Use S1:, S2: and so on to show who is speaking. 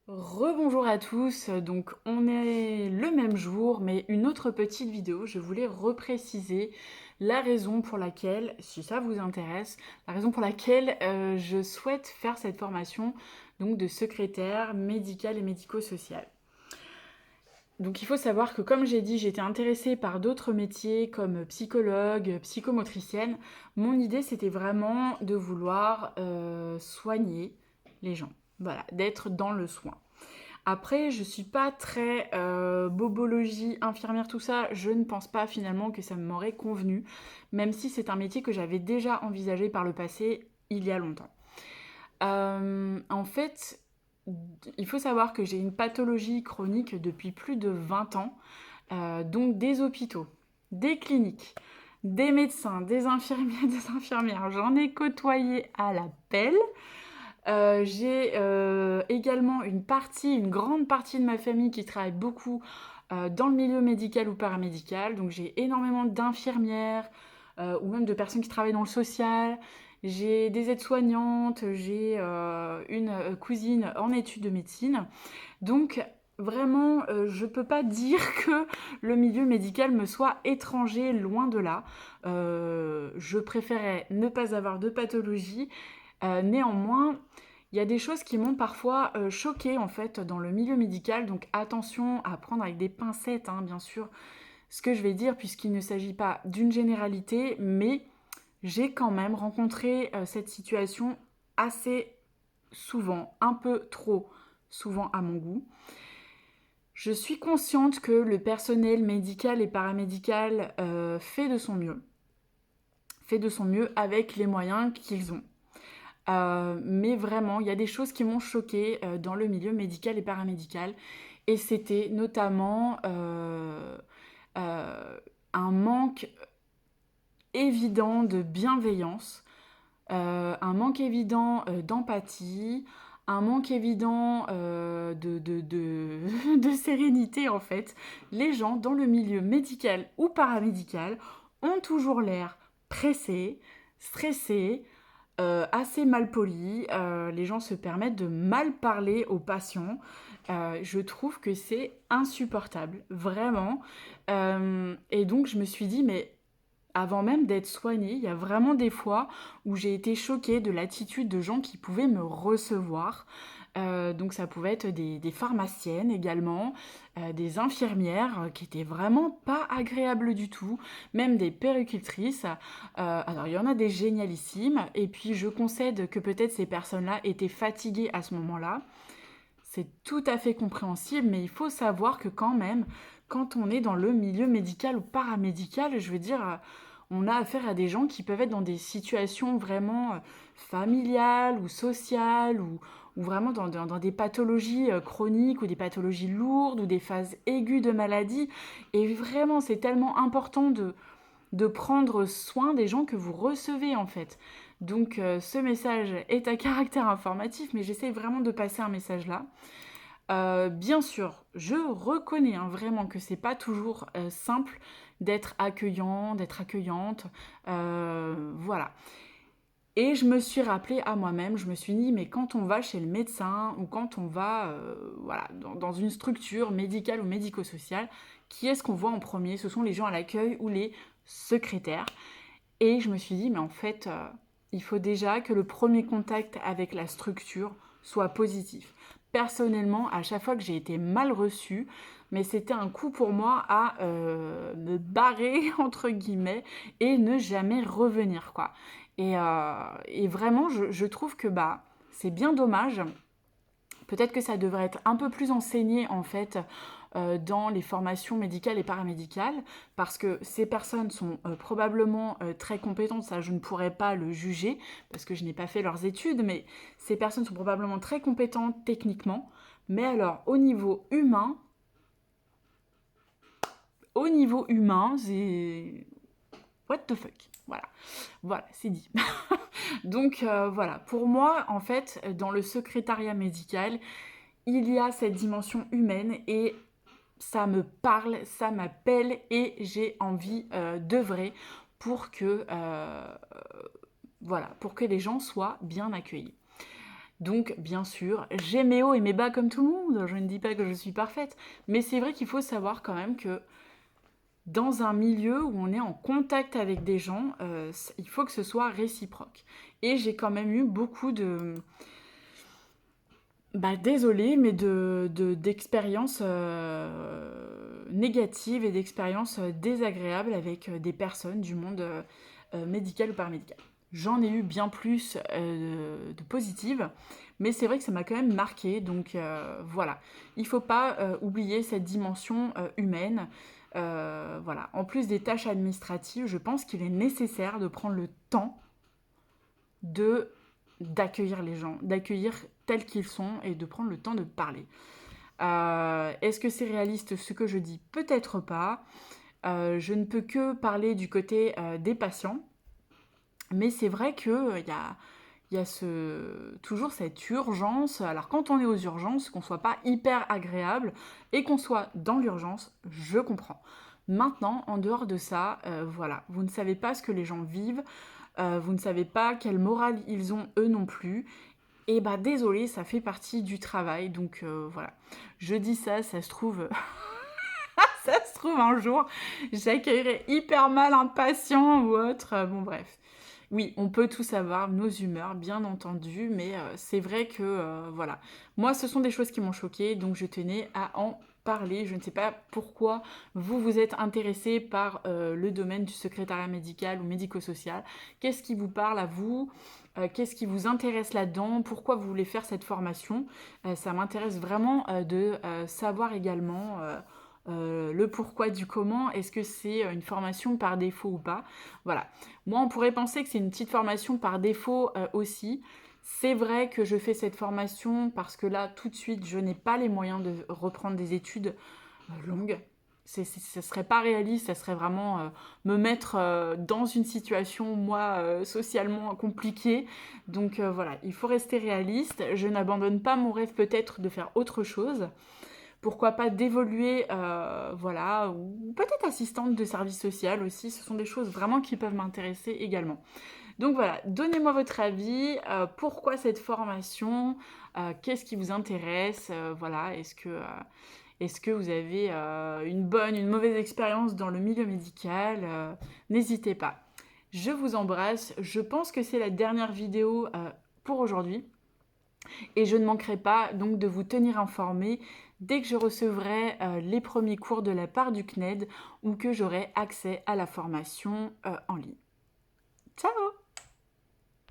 S1: Rebonjour à tous, donc on est le même jour mais une autre petite vidéo. Je voulais repréciser la raison pour laquelle, si ça vous intéresse, la raison pour laquelle je souhaite faire cette formation donc de secrétaire médicale et médico-sociale. Donc il faut savoir que comme j'ai dit, j'étais intéressée par d'autres métiers comme psychologue, psychomotricienne. Mon idée c'était vraiment de vouloir soigner les gens, voilà, d'être dans le soin. Après, je suis pas très bobologie, infirmière, tout ça. Je ne pense pas finalement que ça m'aurait convenu, même si c'est un métier que j'avais déjà envisagé par le passé, il y a longtemps. En fait, il faut savoir que j'ai une pathologie chronique depuis plus de 20 ans, donc des hôpitaux, des cliniques, des médecins, des infirmiers, des infirmières. J'en ai côtoyé à la pelle. J'ai également une grande partie de ma famille qui travaille beaucoup dans le milieu médical ou paramédical. Donc j'ai énormément d'infirmières ou même de personnes qui travaillent dans le social. J'ai des aides-soignantes, j'ai une cousine en études de médecine. Donc vraiment, je peux pas dire que le milieu médical me soit étranger, loin de là. Je préférais ne pas avoir de pathologie. Néanmoins, il y a des choses qui m'ont parfois choquée en fait dans le milieu médical, donc attention à prendre avec des pincettes, hein, bien sûr, ce que je vais dire, puisqu'il ne s'agit pas d'une généralité, mais j'ai quand même rencontré cette situation assez souvent, un peu trop souvent à mon goût. Je suis consciente que le personnel médical et paramédical fait de son mieux avec les moyens qu'ils ont. Mais vraiment, il y a des choses qui m'ont choquée dans le milieu médical et paramédical. Et c'était notamment euh, un manque évident de bienveillance, un manque évident d'empathie, un manque évident de sérénité en fait. Les gens dans le milieu médical ou paramédical ont toujours l'air pressés, stressés, assez mal poli. Les gens se permettent de mal parler aux patients. Je trouve que c'est insupportable, vraiment. Et donc je me suis dit, mais avant même d'être soignée, il y a vraiment des fois où j'ai été choquée de l'attitude de gens qui pouvaient me recevoir. Donc ça pouvait être des pharmaciennes également, des infirmières qui étaient vraiment pas agréables du tout, même des puéricultrices. Alors il y en a des génialissimes, et puis je concède que peut-être ces personnes-là étaient fatiguées à ce moment-là. C'est tout à fait compréhensible, mais il faut savoir que quand même, quand on est dans le milieu médical ou paramédical, je veux dire, on a affaire à des gens qui peuvent être dans des situations vraiment familiales ou sociales ou vraiment dans des pathologies chroniques ou des pathologies lourdes ou des phases aiguës de maladie. Et vraiment, c'est tellement important de prendre soin des gens que vous recevez en fait. Donc ce message est à caractère informatif, mais j'essaie vraiment de passer un message là. Bien sûr, je reconnais hein, vraiment que c'est pas toujours simple d'être accueillant, d'être accueillante, voilà. Et je me suis rappelé à moi-même, je me suis dit, mais quand on va chez le médecin ou quand on va voilà, dans une structure médicale ou médico-sociale, qui est-ce qu'on voit en premier? Ce sont les gens à l'accueil ou les secrétaires. Et je me suis dit, mais en fait, il faut déjà que le premier contact avec la structure soit positif. Personnellement, à chaque fois que j'ai été mal reçue, mais c'était un coup pour moi à me barrer, entre guillemets, et ne jamais revenir, quoi. Et vraiment, je trouve que bah, c'est bien dommage. Peut-être que ça devrait être un peu plus enseigné en fait dans les formations médicales et paramédicales parce que ces personnes sont probablement très compétentes, ça je ne pourrais pas le juger parce que je n'ai pas fait leurs études, mais ces personnes sont probablement très compétentes techniquement, mais alors au niveau humain, c'est what the fuck, voilà, c'est dit. Donc voilà, pour moi en fait dans le secrétariat médical, il y a cette dimension humaine et ça me parle, ça m'appelle et j'ai envie d'œuvrer pour que, voilà, pour que les gens soient bien accueillis. Donc, bien sûr, j'ai mes hauts et mes bas comme tout le monde. Je ne dis pas que je suis parfaite. Mais c'est vrai qu'il faut savoir quand même que dans un milieu où on est en contact avec des gens, il faut que ce soit réciproque. Et j'ai quand même eu beaucoup de... Bah, désolée, mais d'expériences négatives et d'expériences désagréables avec des personnes du monde médical ou paramédical. J'en ai eu bien plus de positives, mais c'est vrai que ça m'a quand même marqué, donc voilà. Il ne faut pas oublier cette dimension humaine. Voilà. En plus des tâches administratives, je pense qu'il est nécessaire de prendre le temps de d'accueillir les gens, d'accueillir tels qu'ils sont et de prendre le temps de parler. Est-ce que c'est réaliste ce que je dis? Peut-être pas. Je ne peux que parler du côté des patients, mais c'est vrai qu'il y a toujours cette urgence. Alors quand on est aux urgences, qu'on soit pas hyper agréable et qu'on soit dans l'urgence, je comprends. Maintenant, en dehors de ça, voilà, vous ne savez pas ce que les gens vivent, vous ne savez pas quelle morale ils ont eux non plus. Et bah désolé, ça fait partie du travail, donc voilà. Je dis ça, ça se trouve, ça se trouve un jour, j'accueillerai hyper mal un patient ou autre. Bon bref. Oui, on peut tous avoir nos humeurs, bien entendu, mais c'est vrai que voilà. Moi, ce sont des choses qui m'ont choquée, donc je tenais à en parler. Je ne sais pas pourquoi vous vous êtes intéressé par le domaine du secrétariat médical ou médico-social. Qu'est-ce qui vous parle à vous? Qu'est-ce qui vous intéresse là-dedans? Pourquoi vous voulez faire cette formation? Ça m'intéresse vraiment de savoir également le pourquoi du comment. Est-ce que c'est une formation par défaut ou pas? Voilà. Moi, on pourrait penser que c'est une petite formation par défaut aussi. C'est vrai que je fais cette formation parce que là, tout de suite, je n'ai pas les moyens de reprendre des études longues. Ça serait pas réaliste, ça serait vraiment me mettre dans une situation, moi, socialement compliquée. Donc voilà, il faut rester réaliste. Je n'abandonne pas mon rêve peut-être de faire autre chose. Pourquoi pas d'évoluer, voilà, ou peut-être assistante de service social aussi. Ce sont des choses vraiment qui peuvent m'intéresser également. Donc voilà, donnez-moi votre avis. Pourquoi cette formation? Qu'est-ce qui vous intéresse? Voilà, est-ce que vous avez une bonne, une mauvaise expérience dans le milieu médical? N'hésitez pas. Je vous embrasse. Je pense que c'est la dernière vidéo pour aujourd'hui. Et je ne manquerai pas donc de vous tenir informé dès que je recevrai les premiers cours de la part du CNED ou que j'aurai accès à la formation en ligne. Ciao!